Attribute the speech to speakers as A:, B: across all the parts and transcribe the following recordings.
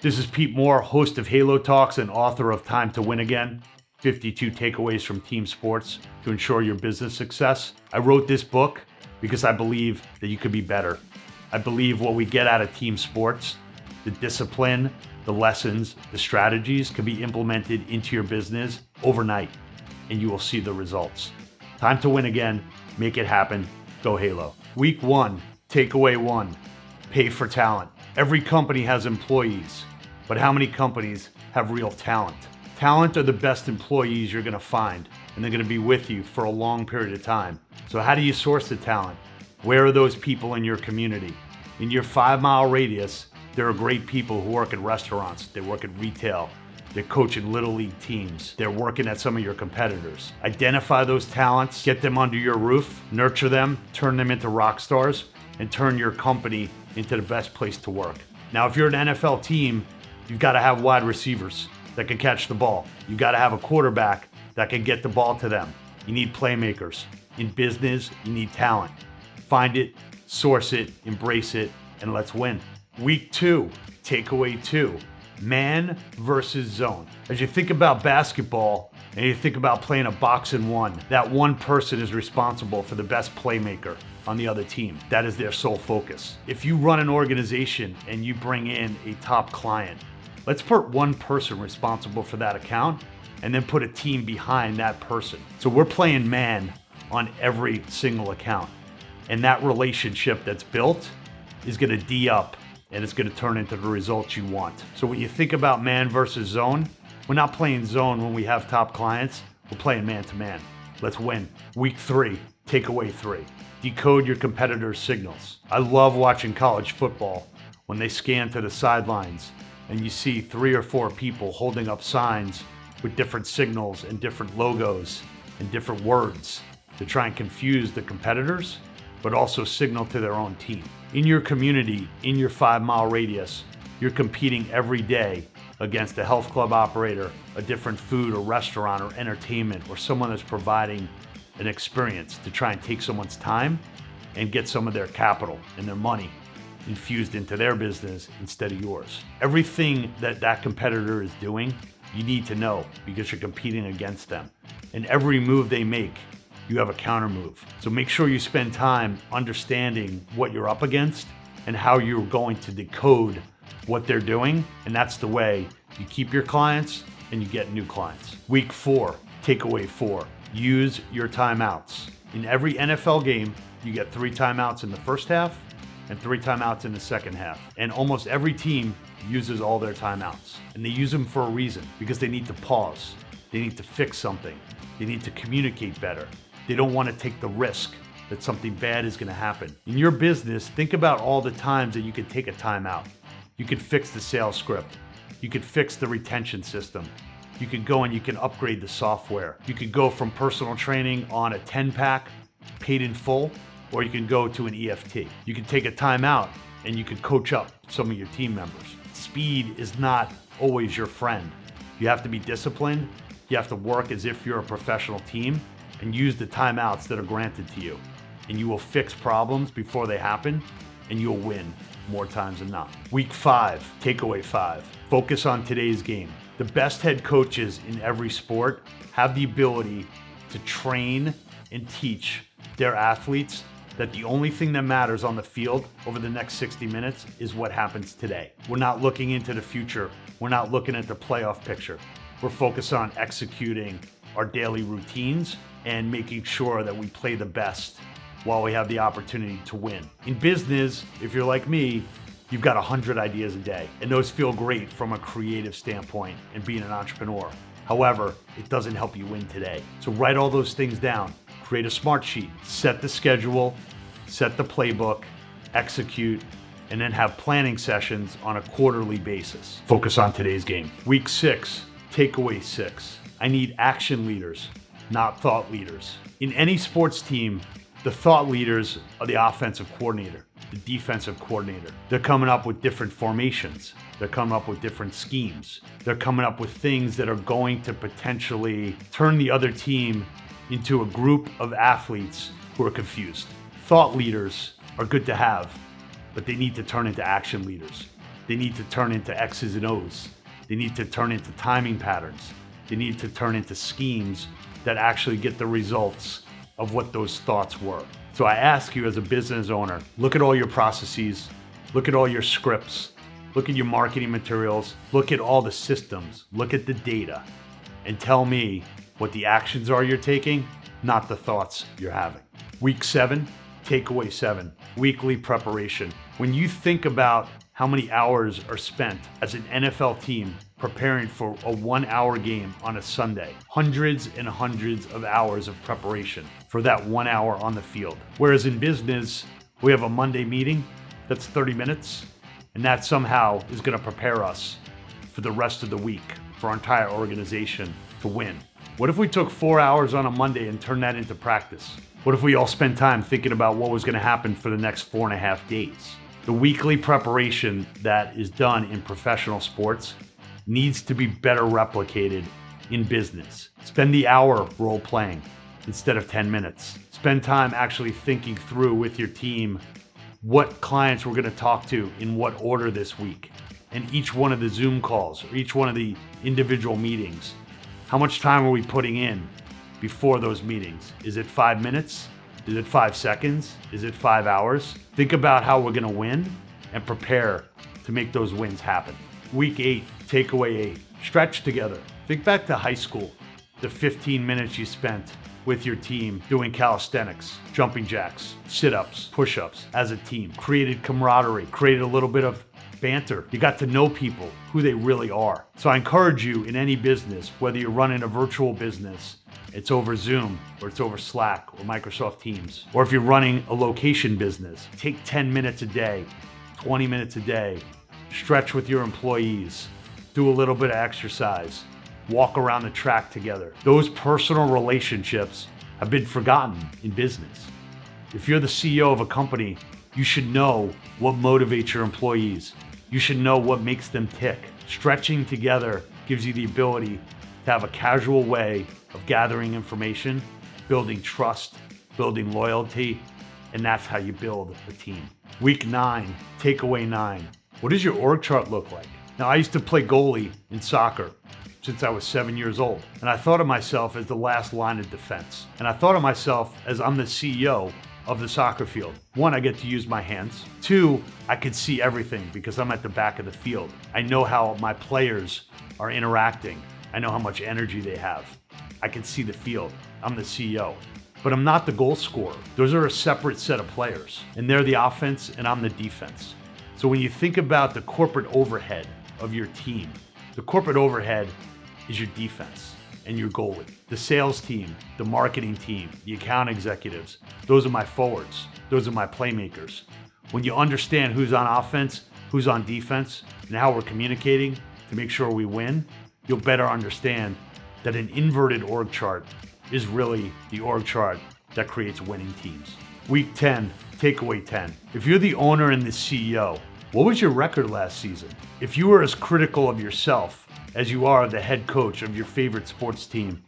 A: This is Pete Moore, host of Halo Talks and author of Time to Win Again, 52 Takeaways from Team Sports to Ensure Your Business Success. I wrote this book because I believe that you could be better. I believe what we get out of team sports, the discipline, the lessons, the strategies can be implemented into your business overnight, and you will see the results. Time to win again. Make it happen. Go Halo. Week 1, takeaway 1, pay for talent. Every company has employees, but how many companies have real talent? Talent are the best employees you're gonna find, and they're gonna be with you for a long period of time. So how do you source the talent? Where are those people in your community? In your 5-mile radius, there are great people who work in restaurants, they work in retail, they're coaching little league teams, they're working at some of your competitors. Identify those talents, get them under your roof, nurture them, turn them into rock stars, and turn your company into the best place to work. Now, if you're an NFL team, you've got to have wide receivers that can catch the ball. You got to have a quarterback that can get the ball to them. You need playmakers. In business, you need talent. Find it, source it, embrace it, and let's win. Week 2, takeaway 2, man versus zone. As you think about basketball and you think about playing a box and one, that one person is responsible for the best playmaker on the other team. That is their sole focus. If you run an organization and you bring in a top client, let's put one person responsible for that account and then put a team behind that person. So we're playing man on every single account. And that relationship that's built is gonna D up and it's gonna turn into the results you want. So when you think about man versus zone, we're not playing zone when we have top clients, we're playing man to man. Let's win. Week 3, takeaway 3. Decode your competitors' signals. I love watching college football when they scan to the sidelines and you see 3 or 4 people holding up signs with different signals and different logos and different words to try and confuse the competitors, but also signal to their own team. In your community, in your 5-mile radius, you're competing every day against a health club operator, a different food or restaurant or entertainment, or someone that's providing an experience to try and take someone's time and get some of their capital and their money infused into their business instead of yours. Everything that that competitor is doing, you need to know because you're competing against them. And every move they make, you have a counter move. So make sure you spend time understanding what you're up against and how you're going to decode what they're doing. And that's the way you keep your clients and you get new clients. Week 4, takeaway 4. Use your timeouts. In every NFL game, you get 3 timeouts in the first half and 3 timeouts in the second half. And almost every team uses all their timeouts. And they use them for a reason, because they need to pause. They need to fix something. They need to communicate better. They don't want to take the risk that something bad is going to happen. In your business, think about all the times that you could take a timeout. You could fix the sales script. You could fix the retention system. You could go and you can upgrade the software. You could go from personal training on a 10-pack paid in full, or you can go to an EFT. You can take a timeout and you could coach up some of your team members. Speed is not always your friend. You have to be disciplined. You have to work as if you're a professional team and use the timeouts that are granted to you. And you will fix problems before they happen and you'll win more times than not. Week 5, takeaway 5, focus on today's game. The best head coaches in every sport have the ability to train and teach their athletes that the only thing that matters on the field over the next 60 minutes is what happens today. We're not looking into the future. We're not looking at the playoff picture. We're focused on executing our daily routines and making sure that we play the best while we have the opportunity to win. In business, if you're like me, you've got 100 ideas a day, and those feel great from a creative standpoint and being an entrepreneur. However, it doesn't help you win today. So write all those things down, create a smart sheet, set the schedule, set the playbook, execute, and then have planning sessions on a quarterly basis. Focus on today's game. Week 6, takeaway 6. I need action leaders, not thought leaders. In any sports team, the thought leaders are the offensive coordinator, the defensive coordinator. They're coming up with different formations. They're coming up with different schemes. They're coming up with things that are going to potentially turn the other team into a group of athletes who are confused. Thought leaders are good to have, but they need to turn into action leaders. They need to turn into X's and O's. They need to turn into timing patterns. They need to turn into schemes that actually get the results of what those thoughts were. So I ask you as a business owner, look at all your processes, look at all your scripts, look at your marketing materials, look at all the systems, look at the data, and tell me what the actions are you're taking, not the thoughts you're having. Week 7, takeaway 7, weekly preparation. When you think about how many hours are spent as an NFL team preparing for a 1-hour game on a Sunday, hundreds and hundreds of hours of preparation for that 1 hour on the field. Whereas in business, we have a Monday meeting that's 30 minutes, and that somehow is gonna prepare us for the rest of the week, for our entire organization to win. What if we took 4 hours on a Monday and turned that into practice? What if we all spent time thinking about what was gonna happen for the next 4.5 days? The weekly preparation that is done in professional sports needs to be better replicated in business. Spend the hour role playing instead of 10 minutes. Spend time actually thinking through with your team what clients we're gonna talk to in what order this week. And each one of the Zoom calls or each one of the individual meetings, how much time are we putting in before those meetings? Is it 5 minutes? Is it 5 seconds? Is it 5 hours? Think about how we're gonna win and prepare to make those wins happen. Week 8, takeaway 8, stretch together. Think back to high school, the 15 minutes you spent with your team doing calisthenics, jumping jacks, sit-ups, push-ups as a team. Created camaraderie, created a little bit of banter. You got to know people, who they really are. So I encourage you in any business, whether you're running a virtual business, it's over Zoom, or it's over Slack, or Microsoft Teams, or if you're running a location business, take 10 minutes a day, 20 minutes a day, stretch with your employees, do a little bit of exercise, walk around the track together. Those personal relationships have been forgotten in business. If you're the CEO of a company, you should know what motivates your employees. You should know what makes them tick. Stretching together gives you the ability to have a casual way of gathering information, building trust, building loyalty, and that's how you build a team. Week 9, takeaway 9. What does your org chart look like? Now, I used to play goalie in soccer since I was 7 years old, and I thought of myself as the last line of defense. And I thought of myself as I'm the CEO of the soccer field. 1, I get to use my hands. 2, I could see everything because I'm at the back of the field. I know how my players are interacting. I know how much energy they have. I can see the field. I'm the CEO. But I'm not the goal scorer. Those are a separate set of players, and they're the offense and I'm the defense. So when you think about the corporate overhead of your team, the corporate overhead is your defense and your goalie. The sales team, the marketing team, the account executives, those are my forwards. Those are my playmakers. When you understand who's on offense, who's on defense, and how we're communicating to make sure we win, you'll better understand that an inverted org chart is really the org chart that creates winning teams. Week 10, takeaway 10. If you're the owner and the CEO, what was your record last season? If you were as critical of yourself as you are the head coach of your favorite sports team,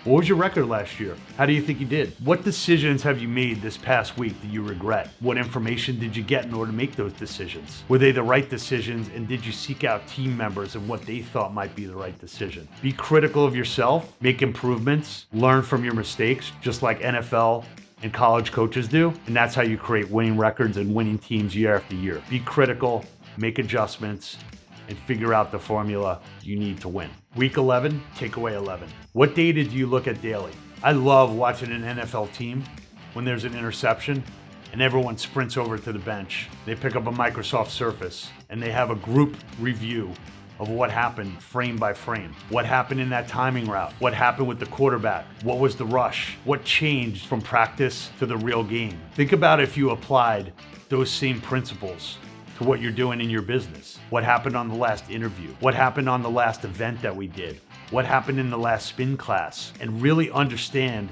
A: what was your record last year? How do you think you did? What decisions have you made this past week that you regret? What information did you get in order to make those decisions? Were they the right decisions, and did you seek out team members and what they thought might be the right decision? Be critical of yourself, make improvements, learn from your mistakes, just like NFL and college coaches do, and that's how you create winning records and winning teams year after year. Be critical, make adjustments, and figure out the formula you need to win. Week 11, takeaway 11. What data do you look at daily? I love watching an NFL team when there's an interception and everyone sprints over to the bench. They pick up a Microsoft Surface and they have a group review of what happened frame by frame. What happened in that timing route? What happened with the quarterback? What was the rush? What changed from practice to the real game? Think about if you applied those same principles to what you're doing in your business. What happened on the last interview? What happened on the last event that we did? What happened in the last spin class? And really understand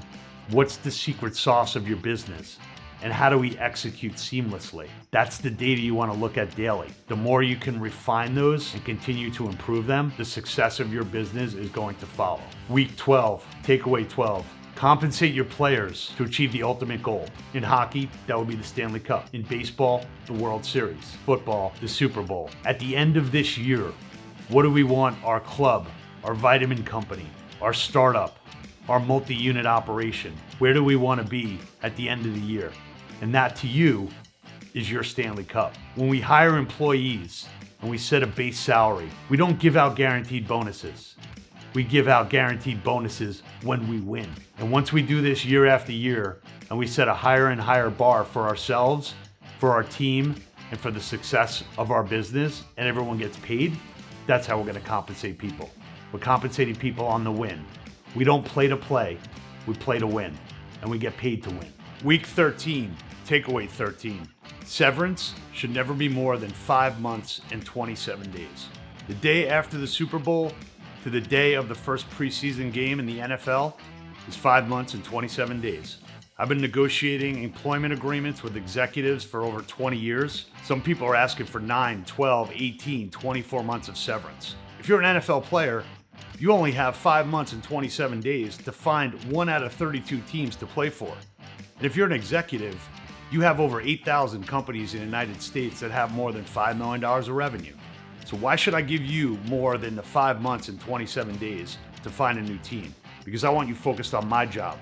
A: what's the secret sauce of your business and how do we execute seamlessly. That's the data you want to look at daily. The more you can refine those and continue to improve them, the success of your business is going to follow. Week 12, takeaway 12. Compensate your players to achieve the ultimate goal. In hockey, that would be the Stanley Cup. In baseball, the World Series. Football, the Super Bowl. At the end of this year, what do we want our club, our vitamin company, our startup, our multi-unit operation? Where do we want to be at the end of the year? And that, to you, is your Stanley Cup. When we hire employees and we set a base salary, we don't give out guaranteed bonuses. We give out guaranteed bonuses when we win. And once we do this year after year, and we set a higher and higher bar for ourselves, for our team, and for the success of our business, and everyone gets paid, that's how we're gonna compensate people. We're compensating people on the win. We don't play to play, we play to win, and we get paid to win. Week 13, takeaway 13. Severance should never be more than 5 months and 27 days. The day after the Super Bowl to the day of the first preseason game in the NFL is 5 months and 27 days. I've been negotiating employment agreements with executives for over 20 years. Some people are asking for 9, 12, 18, 24 months of severance. If you're an NFL player, you only have 5 months and 27 days to find 1 out of 32 teams to play for. And if you're an executive, you have over 8,000 companies in the United States that have more than $5 million of revenue. So why should I give you more than the 5 months and 27 days to find a new team? Because I want you focused on my job,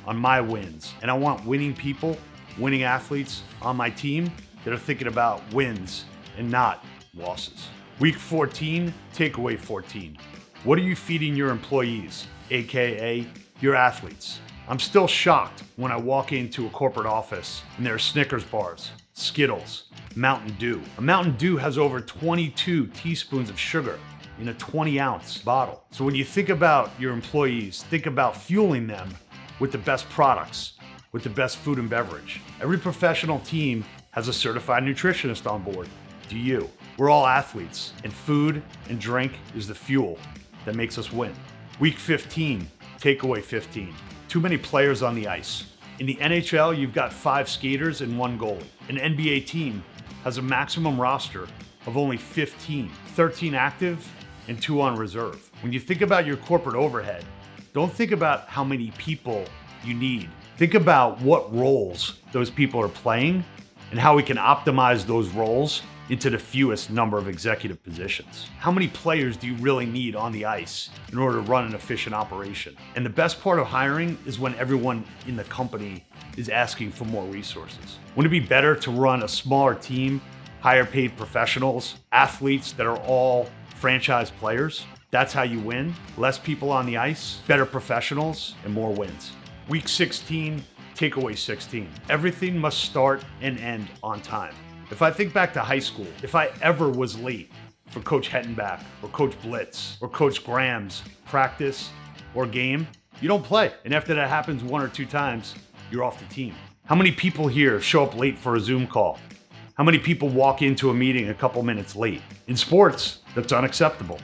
A: on my wins. And I want winning people, winning athletes on my team that are thinking about wins and not losses. Week 14, takeaway 14. What are you feeding your employees, AKA your athletes? I'm still shocked when I walk into a corporate office and there are Snickers bars, Skittles, Mountain Dew. A Mountain Dew has over 22 teaspoons of sugar in a 20-ounce bottle. So when you think about your employees, think about fueling them with the best products, with the best food and beverage. Every professional team has a certified nutritionist on board. Do you? We're all athletes, and food and drink is the fuel that makes us win. Week 15, takeaway 15. Too many players on the ice. In the NHL, you've got 5 skaters and 1 goalie. An NBA team has a maximum roster of only 15, 13 active and 2 on reserve. When you think about your corporate overhead, don't think about how many people you need. Think about what roles those people are playing and how we can optimize those roles into the fewest number of executive positions. How many players do you really need on the ice in order to run an efficient operation? And the best part of hiring is when everyone in the company is asking for more resources. Wouldn't it be better to run a smaller team, higher paid professionals, athletes that are all franchise players? That's how you win. Less people on the ice, better professionals, and more wins. Week 16, takeaway 16. Everything must start and end on time. If I think back to high school, if I ever was late for Coach Hettenbach or Coach Blitz or Coach Graham's practice or game, you don't play. And after that happens 1 or 2 times, you're off the team. How many people here show up late for a Zoom call? How many people walk into a meeting a couple minutes late? In sports, that's unacceptable.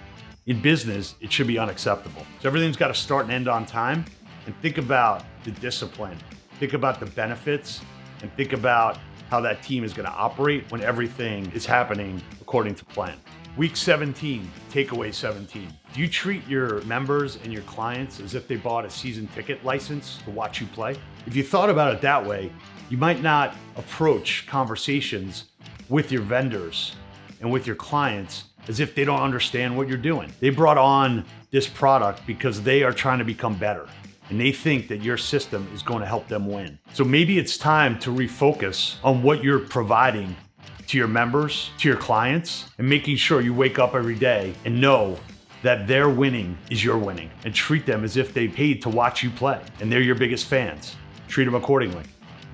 A: In business, it should be unacceptable. So everything's got to start and end on time. And think about the discipline. Think about the benefits. And think about how that team is going to operate when everything is happening according to plan. Week 17, takeaway 17. Do you treat your members and your clients as if they bought a season ticket license to watch you play? If you thought about it that way, you might not approach conversations with your vendors and with your clients as if they don't understand what you're doing. They brought on this product because they are trying to become better. And they think that your system is going to help them win. So maybe it's time to refocus on what you're providing to your members, to your clients, and making sure you wake up every day and know that their winning is your winning, and treat them as if they paid to watch you play and they're your biggest fans. Treat them accordingly.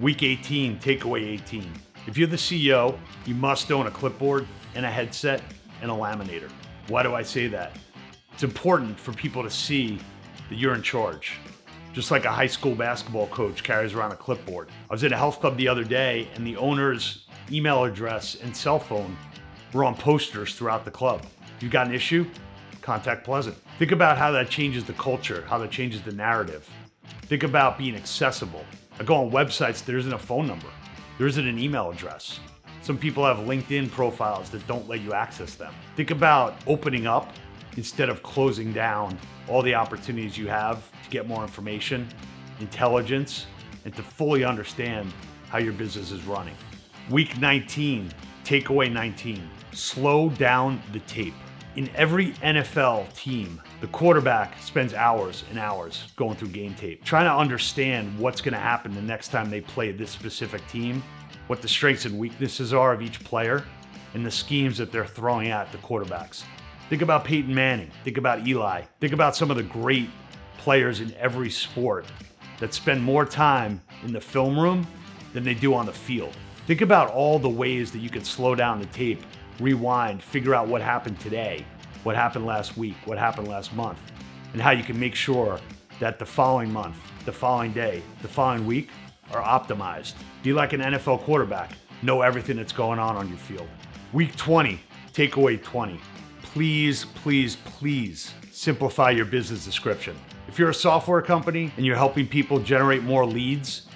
A: Week 18, takeaway 18. If you're the CEO, you must own a clipboard and a headset and a laminator. Why do I say that? It's important for people to see that you're in charge. Just like a high school basketball coach carries around a clipboard. I was at a health club the other day and the owner's email address and cell phone were on posters throughout the club. If you've got an issue, contact Pleasant. Think about how that changes the culture, how that changes the narrative. Think about being accessible. I go on websites, there isn't a phone number. There isn't an email address. Some people have LinkedIn profiles that don't let you access them. Think about opening up instead of closing down all the opportunities you have to get more information intelligence, and to fully understand how your business is running. Week 19, takeaway 19, slow down the tape. In every NFL team, the quarterback spends hours and hours going through game tape, trying to understand what's going to happen the next time they play this specific team, what the strengths and weaknesses are of each player, and the schemes that they're throwing at the quarterbacks. Think about Peyton Manning. Think about Eli. Think about some of the great players in every sport that spend more time in the film room than they do on the field. Think about all the ways that you could slow down the tape, rewind, figure out what happened today, what happened last week, what happened last month, and how you can make sure that the following month, the following day, the following week are optimized. Be like an NFL quarterback. Know everything that's going on your field. Week 20, takeaway 20. Please, please, please simplify your business description. If you're a software company and you're helping people generate more leads,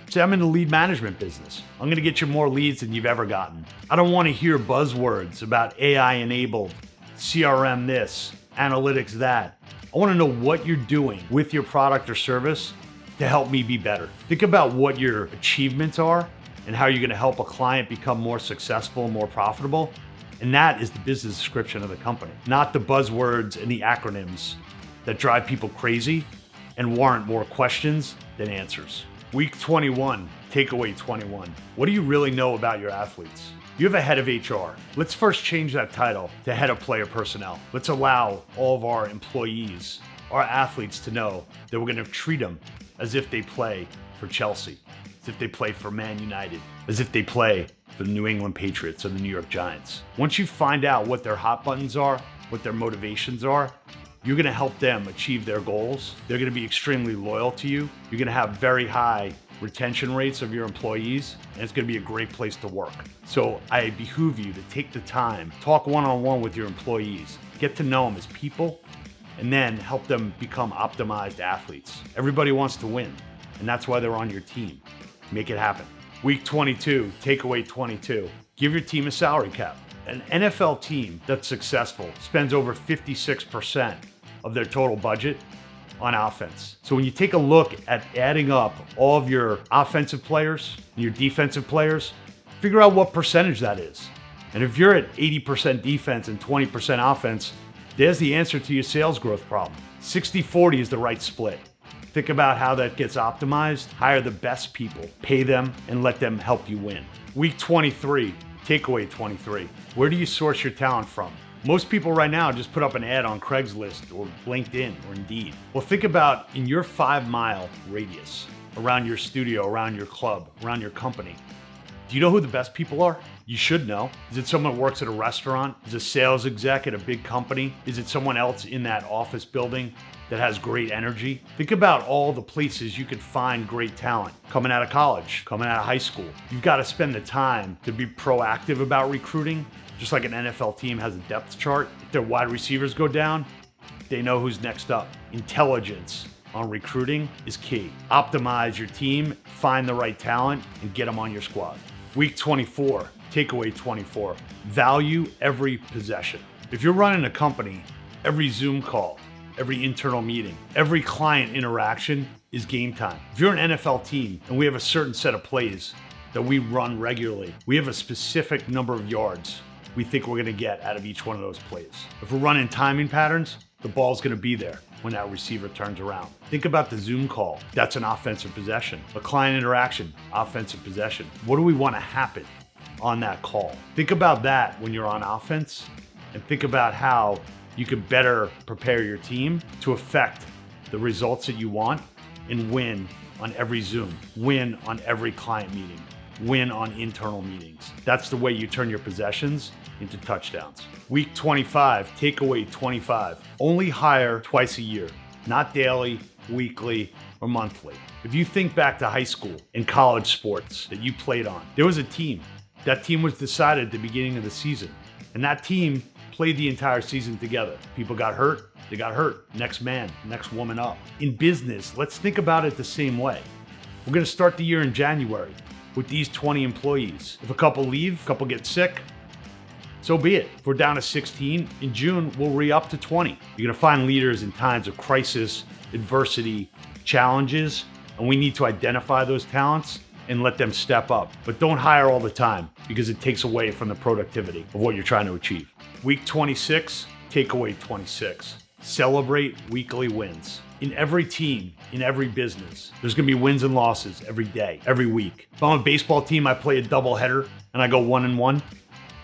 A: say I'm in the lead management business. I'm gonna get you more leads than you've ever gotten. I don't wanna hear buzzwords about AI enabled, CRM this, analytics that. I wanna know what you're doing with your product or service to help me be better. Think about what your achievements are and how you're gonna help a client become more successful, more profitable. And that is the business description of the company, not the buzzwords and the acronyms that drive people crazy and warrant more questions than answers. Week 21, takeaway 21. What do you really know about your athletes? You have a head of HR. Let's first change that title to head of player personnel. Let's allow all of our employees, our athletes to know that we're gonna treat them as if they play for Chelsea, as if they play for Man United, as if they play for the New England Patriots or the New York Giants. Once you find out what their hot buttons are, what their motivations are, you're gonna help them achieve their goals. They're gonna be extremely loyal to you. You're gonna have very high retention rates of your employees, and it's gonna be a great place to work. So I behoove you to take the time, talk one-on-one with your employees, get to know them as people, and then help them become optimized athletes. Everybody wants to win, and that's why they're on your team. Make it happen. Week 22, takeaway 22. Give your team a salary cap. An NFL team that's successful spends over 56% of their total budget on offense. So when you take a look at adding up all of your offensive players and your defensive players, figure out what percentage that is. And if you're at 80% defense and 20% offense, there's the answer to your sales growth problem. 60-40 is the right split. Think about how that gets optimized. Hire the best people, pay them, and let them help you win. Week 23, takeaway 23. Where do you source your talent from? Most people right now just put up an ad on Craigslist or LinkedIn or Indeed. Well, think about in your 5-mile radius around your studio, around your club, around your company. Do you know who the best people are? You should know. Is it someone that works at a restaurant? Is it a sales exec at a big company? Is it someone else in that office building that has great energy? Think about all the places you could find great talent coming out of college, coming out of high school. You've got to spend the time to be proactive about recruiting. Just like an NFL team has a depth chart, if their wide receivers go down, they know who's next up. Intelligence on recruiting is key. Optimize your team, find the right talent, and get them on your squad. Week 24, takeaway 24. Value every possession. If you're running a company, every Zoom call, every internal meeting, every client interaction is game time. If you're an NFL team and we have a certain set of plays that we run regularly, we have a specific number of yards we think we're gonna get out of each one of those plays. If we're running timing patterns, the ball's gonna be there when that receiver turns around. Think about the Zoom call. That's an offensive possession. A client interaction, offensive possession. What do we want to happen on that call? Think about that when you're on offense, and think about how you can better prepare your team to affect the results that you want and win on every Zoom, win on every client meeting, win on internal meetings. That's the way you turn your possessions into touchdowns. Week 25, takeaway 25. Only hire twice a year, not daily, weekly, or monthly. If you think back to high school and college sports that you played on, there was a team. That team was decided at the beginning of the season, and that team played the entire season together. People got hurt, they got hurt. Next man, next woman up. In business, let's think about it the same way. We're gonna start the year in January with these 20 employees. If a couple leave, a couple get sick, so be it. If we're down to 16, in June, we'll re-up to 20. You're gonna find leaders in times of crisis, adversity, challenges, And we need to identify those talents and let them step up. But don't hire all the time because it takes away from the productivity of what you're trying to achieve. Week 26, takeaway 26. Celebrate weekly wins. In every team, in every business, there's gonna be wins and losses every day, every week. If I'm a baseball team, I play a doubleheader and I go 1-1.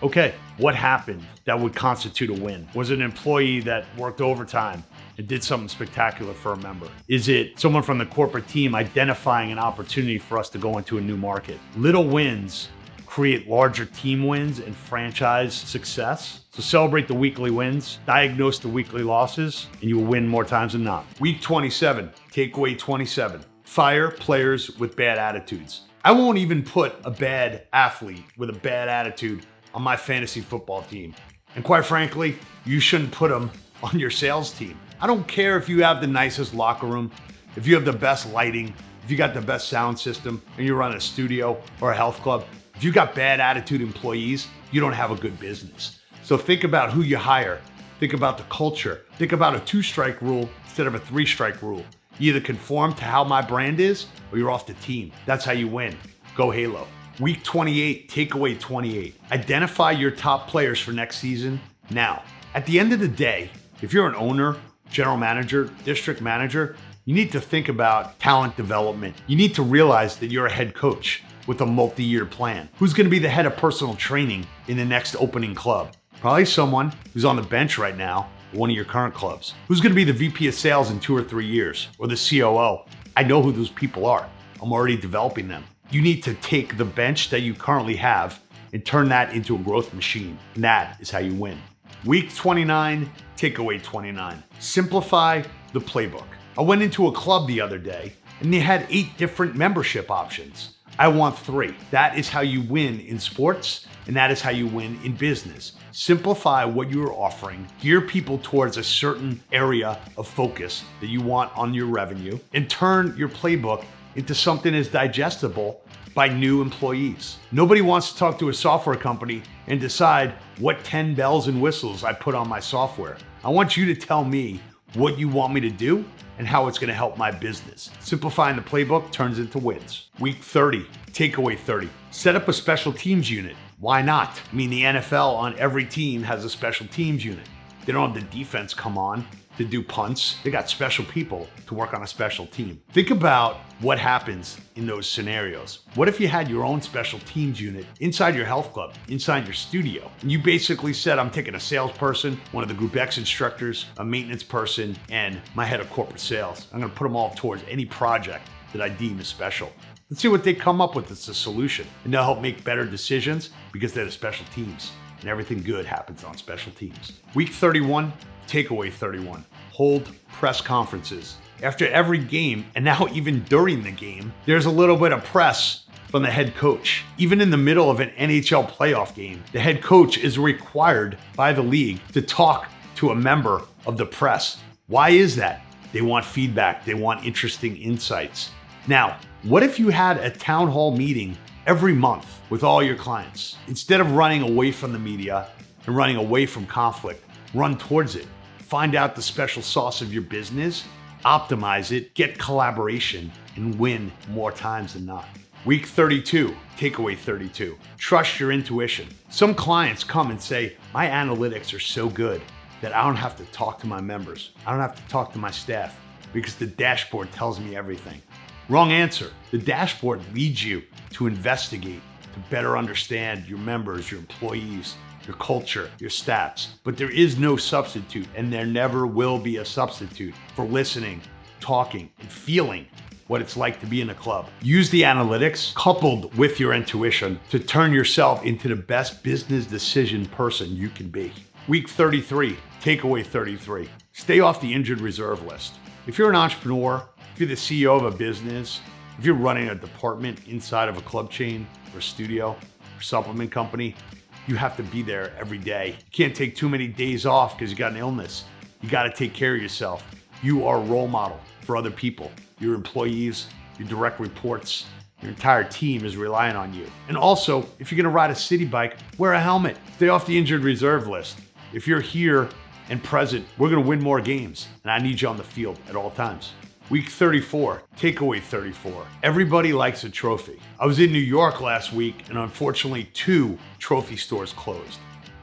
A: Okay, what happened that would constitute a win? Was it an employee that worked overtime and did something spectacular for a member? Is it someone from the corporate team identifying an opportunity for us to go into a new market? Little wins create larger team wins and franchise success. So celebrate the weekly wins, diagnose the weekly losses, and you will win more times than not. Week 27, takeaway 27. Fire players with bad attitudes. I won't even put a bad athlete with a bad attitude on my fantasy football team. And quite frankly, you shouldn't put them on your sales team. I don't care if you have the nicest locker room, if you have the best lighting, if you got the best sound system, and you run a studio or a health club. If you got bad attitude employees, you don't have a good business. So think about who you hire. Think about the culture. Think about a 2-strike rule instead of a 3-strike rule. You either conform to how my brand is or you're off the team. That's how you win. Go Halo. Week 28, takeaway 28. Identify your top players for next season now. At the end of the day, if you're an owner, general manager, district manager, you need to think about talent development. You need to realize that you're a head coach with a multi-year plan. Who's going to be the head of personal training in the next opening club? Probably someone who's on the bench right now, one of your current clubs. Who's going to be the VP of sales in 2 or 3 years, or the COO? I know who those people are. I'm already developing them. You need to take the bench that you currently have and turn that into a growth machine. And that is how you win. Week 29, takeaway 29. Simplify the playbook. I went into a club the other day and they had 8 different membership options. I want 3. That is how you win in sports, and that is how you win in business. Simplify what you are offering, gear people towards a certain area of focus that you want on your revenue, and turn your playbook into something that's digestible by new employees. Nobody wants to talk to a software company and decide what 10 bells and whistles I put on my software. I want you to tell me what you want me to do and how it's gonna help my business. Simplifying the playbook turns into wins. Week 30, takeaway 30. Set up a special teams unit. Why not? I mean, the NFL on every team has a special teams unit. They don't have the defense come on to do punts. They got special people to work on a special team. Think about what happens in those scenarios. What if you had your own special teams unit inside your health club, inside your studio? And you basically said, I'm taking a salesperson, one of the Group X instructors, a maintenance person, and my head of corporate sales. I'm gonna put them all towards any project that I deem as special. Let's see what they come up with as a solution. And they'll help make better decisions because they're the special teams. And everything good happens on special teams. Week 31, takeaway 31. Hold press conferences. After every game, and now even during the game, there's a little bit of press from the head coach. Even in the middle of an NHL playoff game, the head coach is required by the league to talk to a member of the press. Why is that? They want feedback. They want interesting insights. Now, what if you had a town hall meeting every month with all your clients? Instead of running away from the media and running away from conflict, run towards it. Find out the special sauce of your business, optimize it, get collaboration, and win more times than not. Week 32, takeaway 32. Trust your intuition. Some clients come and say, my analytics are so good that I don't have to talk to my members. I don't have to talk to my staff because the dashboard tells me everything. Wrong answer. The dashboard leads you to investigate, to better understand your members, your employees, your culture, your stats. But there is no substitute, and there never will be a substitute for listening, talking, and feeling what it's like to be in a club. Use the analytics coupled with your intuition to turn yourself into the best business decision person you can be. Week 33, takeaway 33. Stay off the injured reserve list. If you're an entrepreneur, if you're the CEO of a business, if you're running a department inside of a club chain or a studio or supplement company, you have to be there every day. You can't take too many days off because you got an illness. You got to take care of yourself. You are a role model for other people. Your employees, your direct reports, your entire team is relying on you. And also, if you're going to ride a city bike, wear a helmet. Stay off the injured reserve list. If you're here and present, we're going to win more games. And I need you on the field at all times. Week 34, takeaway 34. Everybody likes a trophy. I was in New York last week and unfortunately 2 trophy stores closed.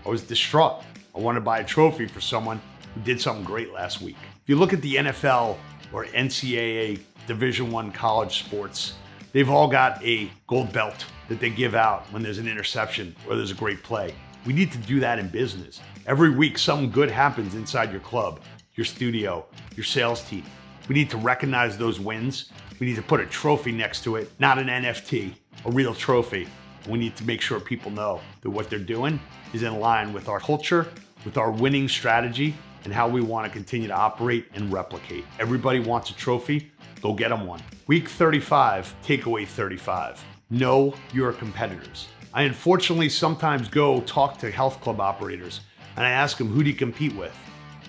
A: I was distraught. I wanted to buy a trophy for someone who did something great last week. If you look at the NFL or NCAA Division I college sports, they've all got a gold belt that they give out when there's an interception or there's a great play. We need to do that in business. Every week, something good happens inside your club, your studio, your sales team. We need to recognize those wins. We need to put a trophy next to it, not an NFT, a real trophy. We need to make sure people know that what they're doing is in line with our culture, with our winning strategy, and how we want to continue to operate and replicate. Everybody wants a trophy. Go get them one. Week 35, takeaway 35. Know your competitors. I unfortunately sometimes go talk to health club operators and I ask them, who do you compete with?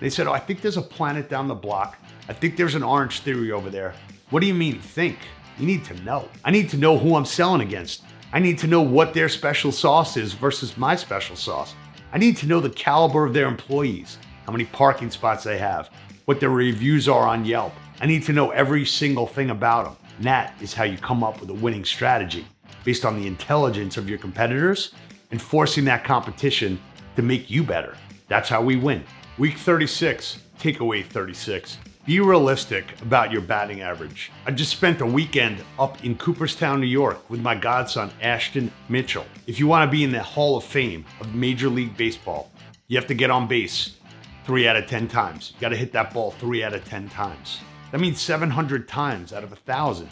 A: They said, I think there's a Planet down the block. I think there's an Orange Theory over there. What do you mean think? You need to know. I need to know who I'm selling against. I need to know what their special sauce is versus my special sauce. I need to know the caliber of their employees, how many parking spots they have, what their reviews are on Yelp. I need to know every single thing about them. And that is how you come up with a winning strategy based on the intelligence of your competitors and forcing that competition to make you better. That's how we win. Week 36, takeaway 36. Be realistic about your batting average. I just spent a weekend up in Cooperstown, New York with my godson, Ashton Mitchell. If you want to be in the Hall of Fame of Major League Baseball, you have to get on base 3 out of 10 times. You got to hit that ball 3 out of 10 times. That means 700 times out of 1,000.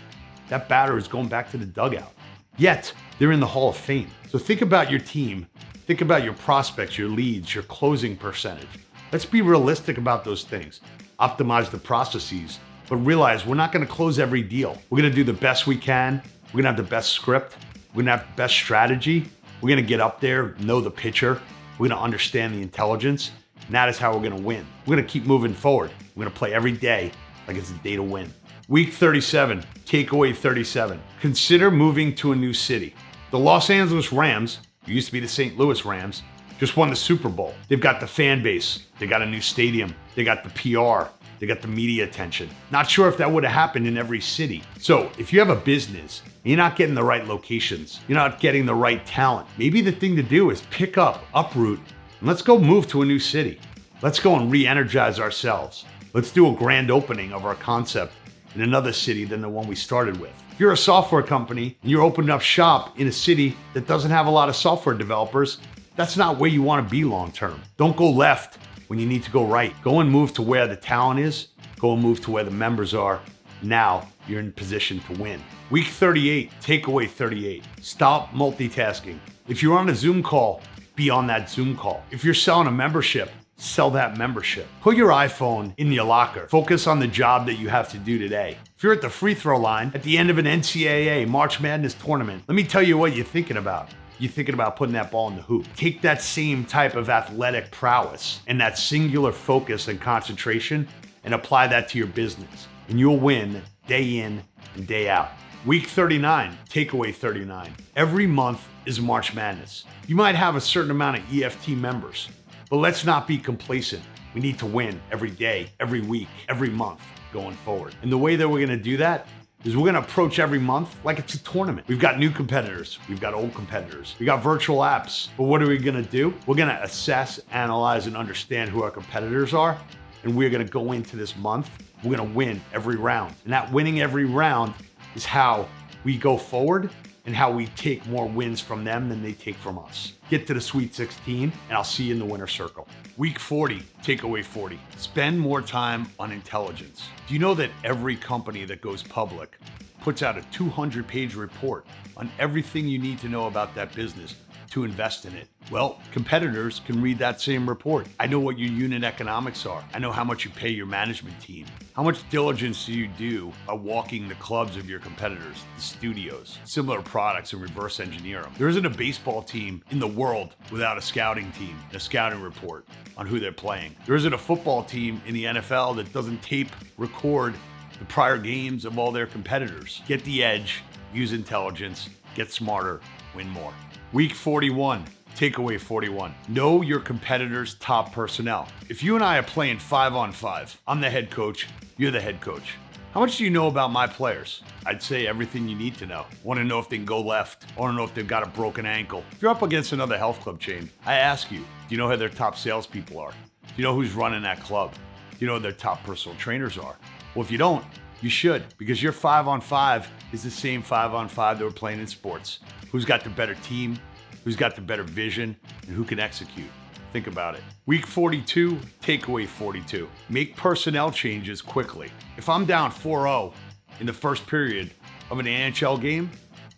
A: That batter is going back to the dugout. Yet, they're in the Hall of Fame. So think about your team. Think about your prospects, your leads, your closing percentage. Let's be realistic about those things. Optimize the processes, but realize we're not going to close every deal. We're going to do the best we can. We're going to have the best script. We're going to have the best strategy. We're going to get up there, know the pitcher. We're going to understand the intelligence. And that is how we're going to win. We're going to keep moving forward. We're going to play every day like it's a day to win. Week 37, takeaway 37. Consider moving to a new city. The Los Angeles Rams, who used to be the St. Louis Rams, just won the Super Bowl. They've got the fan base. They got a new stadium. They got the PR. They got the media attention. Not sure if that would have happened in every city. So if you have a business, and you're not getting the right locations, you're not getting the right talent, maybe the thing to do is pick up, uproot, and let's go move to a new city. Let's go and re-energize ourselves. Let's do a grand opening of our concept in another city than the one we started with. If you're a software company and you're opening up shop in a city that doesn't have a lot of software developers, that's not where you want to be long term. Don't go left when you need to go right. Go and move to where the talent is. Go and move to where the members are. Now you're in position to win. Week 38, takeaway 38. Stop multitasking. If you're on a Zoom call, be on that Zoom call. If you're selling a membership, sell that membership. Put your iPhone in your locker. Focus on the job that you have to do today. If you're at the free throw line at the end of an NCAA March Madness tournament, let me tell you what you're thinking about. You're thinking about putting that ball in the hoop. Take that same type of athletic prowess and that singular focus and concentration and apply that to your business. And you'll win day in and day out. Week 39, takeaway 39. Every month is March Madness. You might have a certain amount of EFT members, but let's not be complacent. We need to win every day, every week, every month going forward. And the way that we're going to do that is we're going to approach every month like it's a tournament. We've got new competitors. We've got old competitors. We got virtual apps. But what are we going to do? We're going to assess, analyze, and understand who our competitors are. And we're going to go into this month. We're going to win every round. And that winning every round is how we go forward and how we take more wins from them than they take from us. Get to the Sweet 16, and I'll see you in the winner circle. Week 40, takeaway 40. Spend more time on intelligence. Do you know that every company that goes public puts out a 200-page report on everything you need to know about that business to invest in it? Well, competitors can read that same report. I know what your unit economics are. I know how much you pay your management team. How much diligence do you do by walking the clubs of your competitors, the studios, similar products, and reverse engineer them? There isn't a baseball team in the world without a scouting team, and a scouting report on who they're playing. There isn't a football team in the NFL that doesn't tape, record the prior games of all their competitors. Get the edge, use intelligence, get smarter, win more. Week 41, takeaway 41. Know your competitors' top personnel. If you and I are playing 5-on-5, I'm the head coach, you're the head coach. How How much do you know about my players? I'd say everything you need to know. Want to know if they can go left. I want to know if they've got a broken ankle. If you're up against another health club chain, I ask you, do you know who their top salespeople are? Do you know who's running that club? Do you know who their top personal trainers are? Well, if you don't, you should, because your 5-on-5 is the same 5-on-5 that we're playing in sports. Who's got the better team? Who's got the better vision? And who can execute? Think about it. Week 42, takeaway 42. Make personnel changes quickly. If I'm down 4-0 in the first period of an NHL game,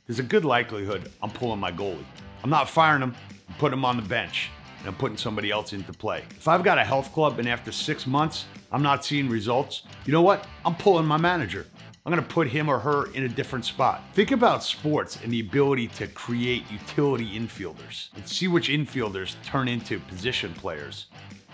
A: there's a good likelihood I'm pulling my goalie. I'm not firing him, I'm putting him on the bench, and I'm putting somebody else into play. If I've got a health club and after 6 months, I'm not seeing results, you know what? I'm pulling my manager. I'm going to put him or her in a different spot. Think about sports and the ability to create utility infielders and see which infielders turn into position players.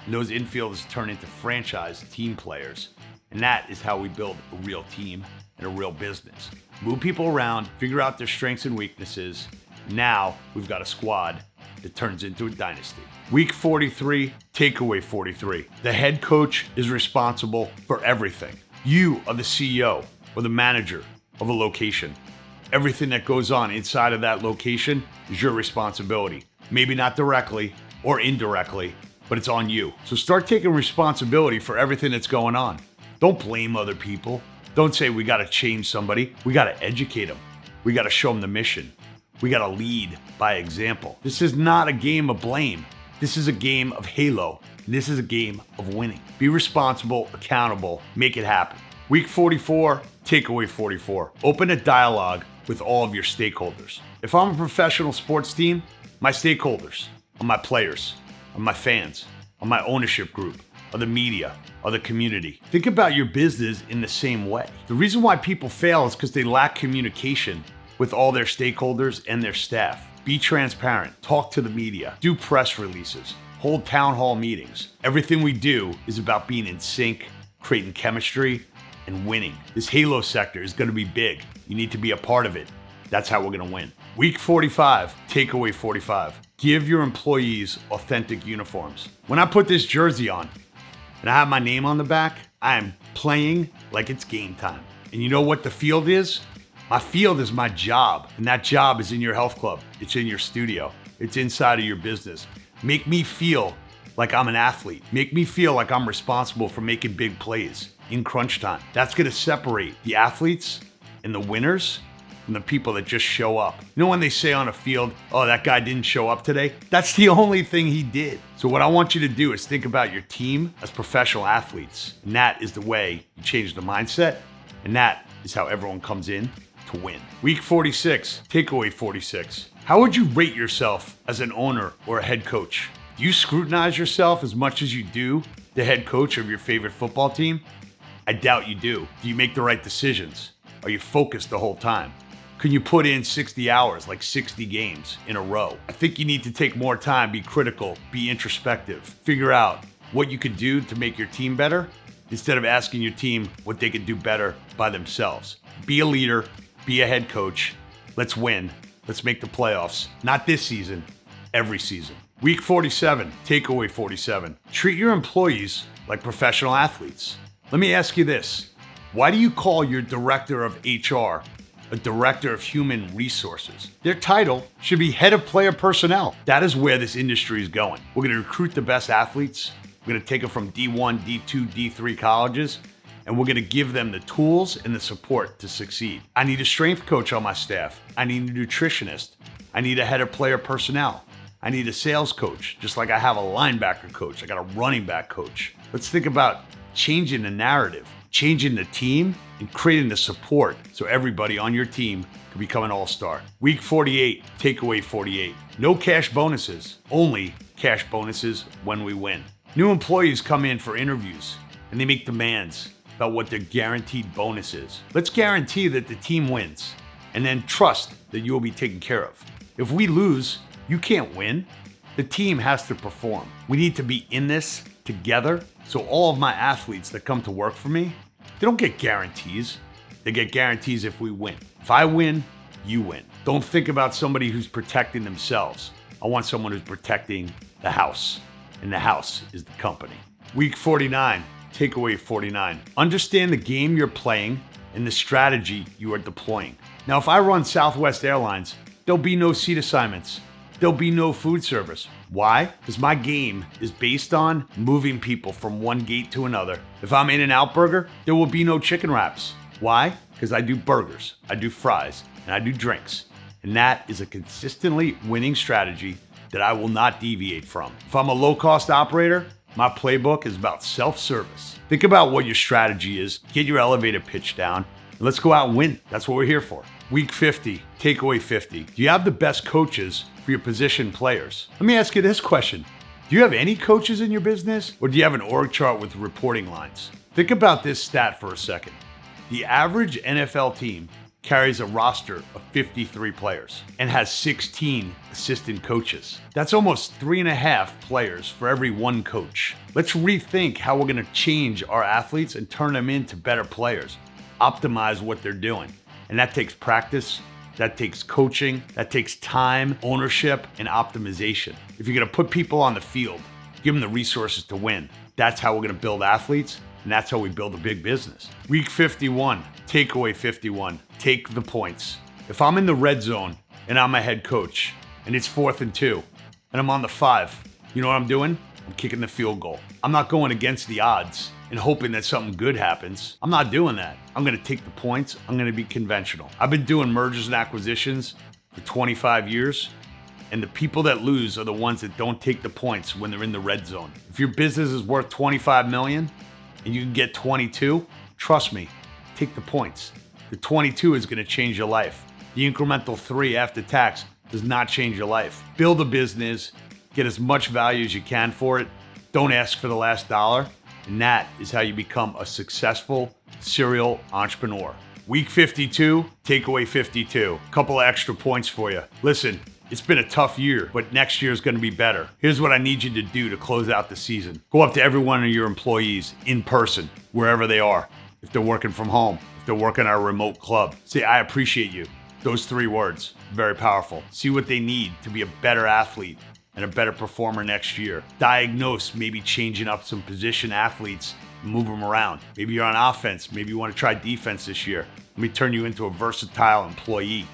A: And those infielders turn into franchise team players. And that is how we build a real team and a real business. Move people around, figure out their strengths and weaknesses. Now we've got a squad that turns into a dynasty. Week 43, takeaway 43. The head coach is responsible for everything. You are the CEO or the manager of a location. Everything that goes on inside of that location is your responsibility. Maybe not directly or indirectly, but it's on you. So start taking responsibility for everything that's going on. Don't blame other people. Don't say we got to change somebody. We got to educate them. We got to show them the mission. We got to lead by example. This is not a game of blame. This is a game of Halo. This is a game of winning. Be responsible, accountable, make it happen. Week 44, takeaway 44. Open a dialogue with all of your stakeholders. If I'm a professional sports team, my stakeholders are my players, are my fans, are my ownership group, are the media, are the community. Think about your business in the same way. The reason why people fail is because they lack communication with all their stakeholders and their staff. Be transparent, talk to the media, do press releases, hold town hall meetings. Everything we do is about being in sync, creating chemistry, and winning. This Halo sector is going to be big. You need to be a part of it. That's how we're going to win. Week 45, takeaway 45. Give your employees authentic uniforms. When I put this jersey on and I have my name on the back, I am playing like it's game time. And you know what the field is? My field is my job. And that job is in your health club. It's in your studio. It's inside of your business. Make me feel like I'm an athlete. Make me feel like I'm responsible for making big plays in crunch time. That's gonna separate the athletes and the winners from the people that just show up. You know when they say on a field, oh, that guy didn't show up today? That's the only thing he did. So what I want you to do is think about your team as professional athletes. And that is the way you change the mindset. And that is how everyone comes in to win. Week 46, takeaway 46. How would you rate yourself as an owner or a head coach? Do you scrutinize yourself as much as you do the head coach of your favorite football team? I doubt you do. Do you make the right decisions? Are you focused the whole time? Can you put in 60 hours, like 60 games in a row? I think you need to take more time, be critical, be introspective, figure out what you could do to make your team better instead of asking your team what they could do better by themselves. Be a leader, be a head coach. Let's win. Let's make the playoffs. Not this season, every season. Week 47, takeaway 47. Treat your employees like professional athletes. Let me ask you this. Why do you call your director of HR a director of human resources? Their title should be head of player personnel. That is where this industry is going. We're going to recruit the best athletes. We're going to take them from D1, D2, D3 colleges, and we're going to give them the tools and the support to succeed. I need a strength coach on my staff. I need a nutritionist. I need a head of player personnel. I need a sales coach, just like I have a linebacker coach. I got a running back coach. Let's think about changing the narrative, changing the team, and creating the support so everybody on your team can become an all-star. Week 48, takeaway 48. No cash bonuses, only cash bonuses when we win. New employees come in for interviews and they make demands about what their guaranteed bonus is. Let's guarantee that the team wins and then trust that you will be taken care of. If we lose, you can't win. The team has to perform. We need to be in this together. So all of my athletes that come to work for me, they don't get guarantees. They get guarantees if we win. If I win, you win. Don't think about somebody who's protecting themselves. I want someone who's protecting the house, and the house is the company. Week 49, takeaway 49. Understand the game you're playing and the strategy you are deploying. Now, if I run Southwest Airlines, there'll be no seat assignments. There'll be no food service. Why? Because my game is based on moving people from one gate to another. If I'm In-N-Out Burger, there will be no chicken wraps. Why? Because I do burgers, I do fries, and I do drinks. And that is a consistently winning strategy that I will not deviate from. If I'm a low-cost operator, my playbook is about self-service. Think about what your strategy is, get your elevator pitch down, and let's go out and win. That's what we're here for. Week 50, takeaway 50. Do you have the best coaches for your position players? Let me ask you this question. Do you have any coaches in your business, or do you have an org chart with reporting lines? Think about this stat for a second. The average NFL team carries a roster of 53 players and has 16 assistant coaches. That's almost 3.5 players for every one coach. Let's rethink how we're gonna change our athletes and turn them into better players. Optimize what they're doing. And that takes practice, that takes coaching, that takes time, ownership, and optimization. If you're gonna put people on the field, give them the resources to win. That's how we're gonna build athletes, and that's how we build a big business. Week 51, takeaway 51, take the points. If I'm in the red zone and I'm a head coach and it's 4th and 2 and I'm on the 5, you know what I'm doing? I'm kicking the field goal. I'm not going against the odds and hoping that something good happens. I'm not doing that. I'm gonna take the points. I'm gonna be conventional. I've been doing mergers and acquisitions for 25 years, and the people that lose are the ones that don't take the points when they're in the red zone. If your business is worth 25 million and you can get 22, trust me, take the points. The 22 is gonna change your life. The incremental 3 after tax does not change your life. Build a business, get as much value as you can for it. Don't ask for the last dollar. And that is how you become a successful serial entrepreneur. Week 52, takeaway 52. Couple of extra points for you. Listen, it's been a tough year, but next year is going to be better. Here's what I need you to do to close out the season. Go up to every one of your employees in person, wherever they are. If they're working from home, if they're working at a remote club, say, I appreciate you. Those 3 words, very powerful. See what they need to be a better athlete and a better performer next year. Diagnose maybe changing up some position athletes, move them around. Maybe you're on offense, maybe you want to try defense this year. Let me turn you into a versatile employee,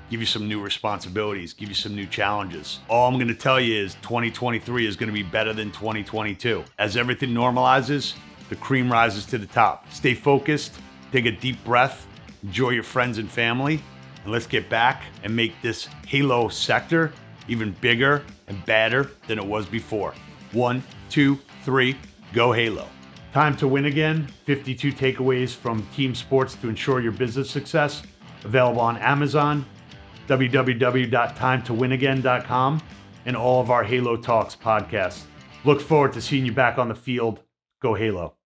A: give you some new responsibilities, give you some new challenges. All I'm gonna tell you is 2023 is gonna be better than 2022. As everything normalizes, the cream rises to the top. Stay focused, take a deep breath, enjoy your friends and family, and let's get back and make this Halo sector even bigger and badder than it was before. 1, 2, 3, go Halo. Time to win again. 52 takeaways from team sports to ensure your business success. Available on Amazon, www.timetowinagain.com, and all of our Halo Talks podcasts. Look forward to seeing you back on the field. Go Halo.